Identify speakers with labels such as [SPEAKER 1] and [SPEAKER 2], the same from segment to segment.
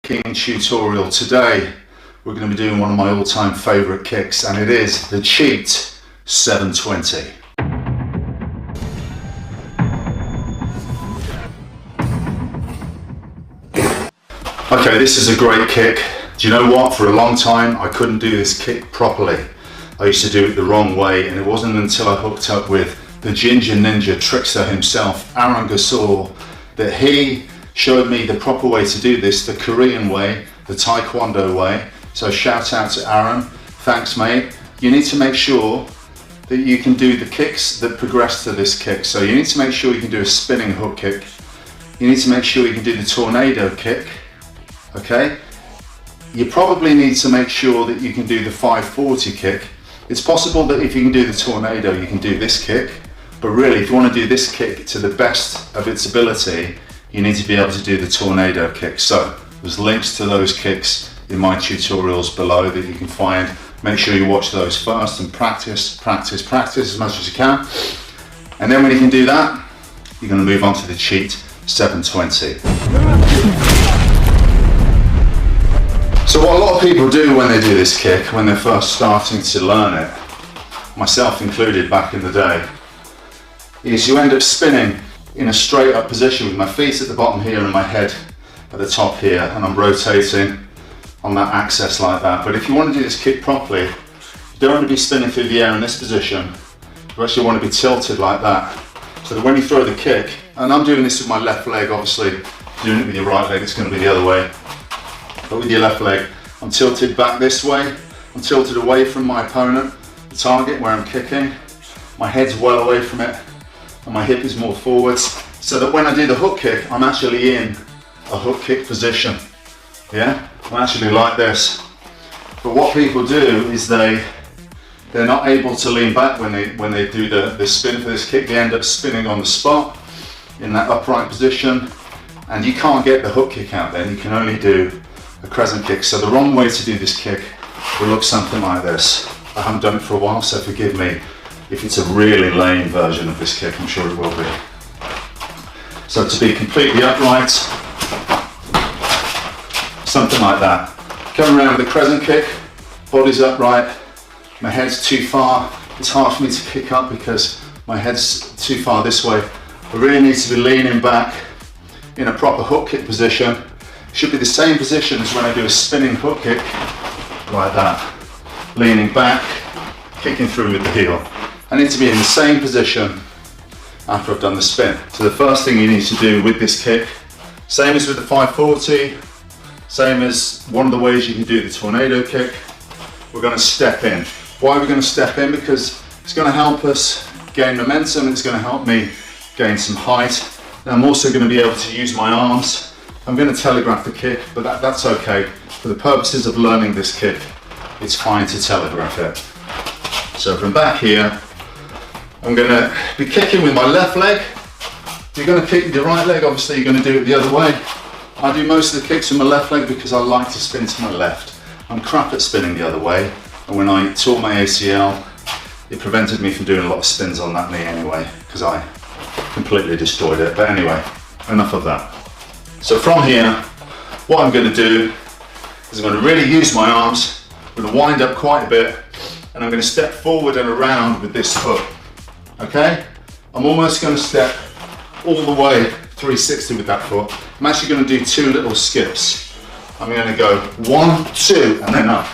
[SPEAKER 1] kicking tutorial. Today we're going to be doing one of my all-time favorite kicks, and it is the cheat 720. Okay, this is a great kick. Do you know what? For a long time I couldn't do this kick properly. I used to do it the wrong way, and it wasn't until I hooked up with the Ginger Ninja trickster himself, Aaron Gasol, that he showed me the proper way to do this, the Korean way, the Taekwondo way. So shout out to Aaron, thanks mate. You need to make sure that you can do the kicks that progress to this kick. So you need to make sure you can do a spinning hook kick. You need to make sure you can do the tornado kick, okay? You probably need to make sure that you can do the 540 kick. It's possible that if you can do the tornado, you can do this kick, but really if you want to do this kick to the best of its ability, you need to be able to do the tornado kick. So there's links to those kicks in my tutorials below that you can find. Make sure you watch those first and practice as much as you can. And then when you can do that, you're going to move on to the cheat 720. So what a lot of people do when they do this kick, when they're first starting to learn it, myself included back in the day, is you end up spinning in a straight up position with my feet at the bottom here and my head at the top here, and I'm rotating on that axis like that. But if you want to do this kick properly, you don't want to be spinning through the air in this position. You actually want to be tilted like that, so that when you throw the kick, and I'm doing this with my left leg, obviously doing it with your right leg, it's going to be the other way. But with your left leg, I'm tilted back this way, I'm tilted away from my opponent, the target where I'm kicking. My head's well away from it, and my hip is more forwards, so that when I do the hook kick, I'm actually in a hook kick position. Yeah, I'm actually like this. But what people do is they're not able to lean back when they do the spin for this kick. They end up spinning on the spot in that upright position, and you can't get the hook kick out then. You can only do a crescent kick. So the wrong way to do this kick will look something like this. I haven't done it for a while, so forgive me if it's a really lame version of this kick. I'm sure it will be. So to be completely upright, something like that. Come around with a crescent kick, body's upright, my head's too far. It's hard for me to kick up because my head's too far this way. I really need to be leaning back in a proper hook kick position. Should be the same position as when I do a spinning hook kick, like that. Leaning back, kicking through with the heel. I need to be in the same position after I've done the spin. So the first thing you need to do with this kick, same as with the 540, same as one of the ways you can do the tornado kick, we're going to step in. Why are we going to step in? Because it's going to help us gain momentum, it's going to help me gain some height. And I'm also going to be able to use my arms. I'm going to telegraph the kick, but that's okay. For the purposes of learning this kick, it's fine to telegraph it. So from back here, I'm going to be kicking with my left leg. If you're going to kick with your right leg, obviously you're going to do it the other way. I do most of the kicks with my left leg because I like to spin to my left. I'm crap at spinning the other way, and when I tore my ACL, it prevented me from doing a lot of spins on that knee anyway, because I completely destroyed it. But anyway, enough of that. So from here, what I'm going to do is I'm going to really use my arms. I'm going to wind up quite a bit, and I'm going to step forward and around with this hook. Okay? I'm almost going to step all the way 360 with that foot. I'm actually going to do two little skips. I'm going to go 1, 2, and then up.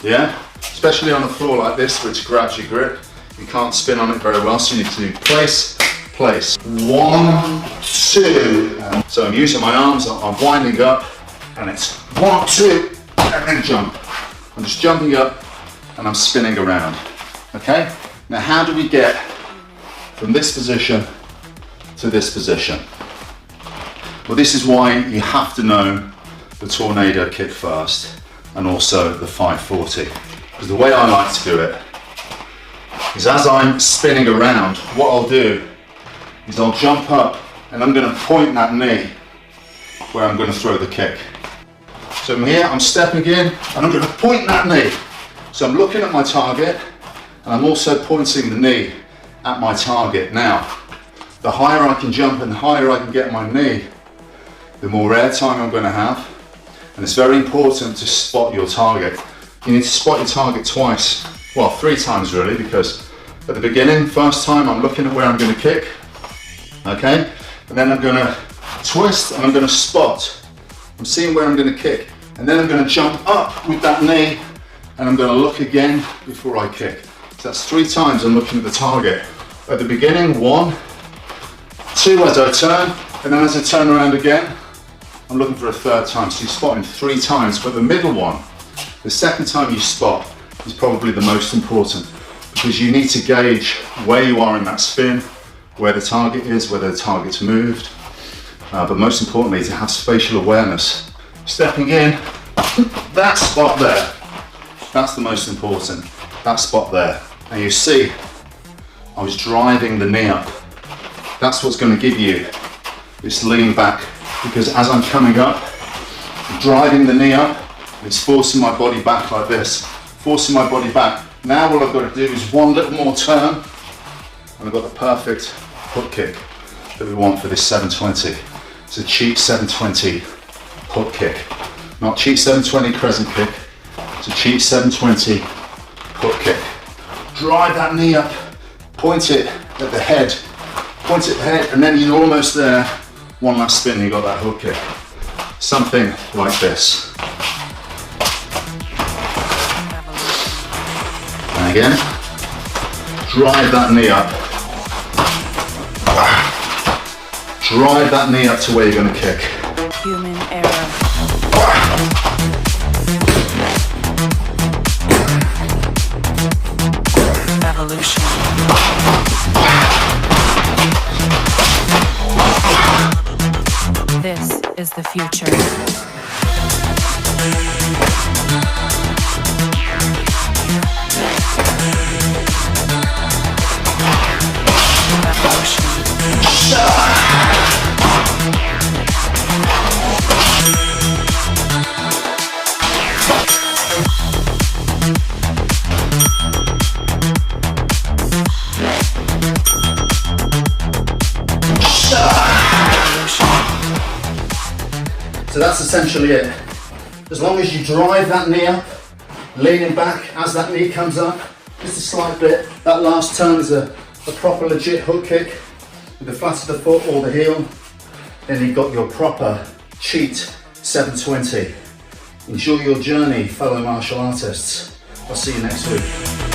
[SPEAKER 1] Yeah? Especially on a floor like this, which grabs your grip. You can't spin on it very well, so you need to do place, place. 1, 2. So I'm using my arms, I'm winding up, and it's 1, 2, and then jump. I'm just jumping up, and I'm spinning around. Okay? Now how do we get from this position to this position? Well, this is why you have to know the tornado kick first, and also the 540. Because the way I like to do it is as I'm spinning around, what I'll do is I'll jump up and I'm going to point that knee where I'm going to throw the kick. So from here I'm stepping in and I'm going to point that knee. So I'm looking at my target and I'm also pointing the knee at my target. Now, the higher I can jump and the higher I can get my knee, the more air time I'm going to have. And it's very important to spot your target. You need to spot your target twice, well, 3 times really, because at the beginning, first time, I'm looking at where I'm gonna kick, okay? And then I'm gonna twist and I'm gonna spot. I'm seeing where I'm gonna kick. And then I'm gonna jump up with that knee and I'm gonna look again before I kick. So that's 3 times I'm looking at the target. At the beginning, 1, 2 as I turn, and then as I turn around again, I'm looking for a 3rd time. So you're spotting 3 times, but the middle one, the second time you spot, is probably the most important because you need to gauge where you are in that spin, where the target is, whether the target's moved, but most importantly to have spatial awareness. Stepping in, that spot there, that's the most important, that spot there. And you see, I was driving the knee up. That's what's going to give you this lean back, because as I'm coming up, I'm driving the knee up, it's forcing my body back like this, forcing my body back. Now all I've got to do is 1 little more turn, and I've got the perfect hook kick that we want for this 720. It's a cheap 720 hook kick. Not cheap 720 crescent kick, it's a cheap 720 hook kick. Drive that knee up, point it at the head, and then you're almost there. 1 last spin, you got that hook kick. Something like this. And again, drive that knee up. Drive that knee up to where you're going to kick.
[SPEAKER 2] Human error. Evolution. This is the future.
[SPEAKER 1] So that's essentially it. As long as you drive that knee up, leaning back as that knee comes up, just a slight bit, that last turn is a proper legit hook kick with the flat of the foot or the heel, then you've got your proper cheat 720. Enjoy your journey, fellow martial artists. I'll see you next week.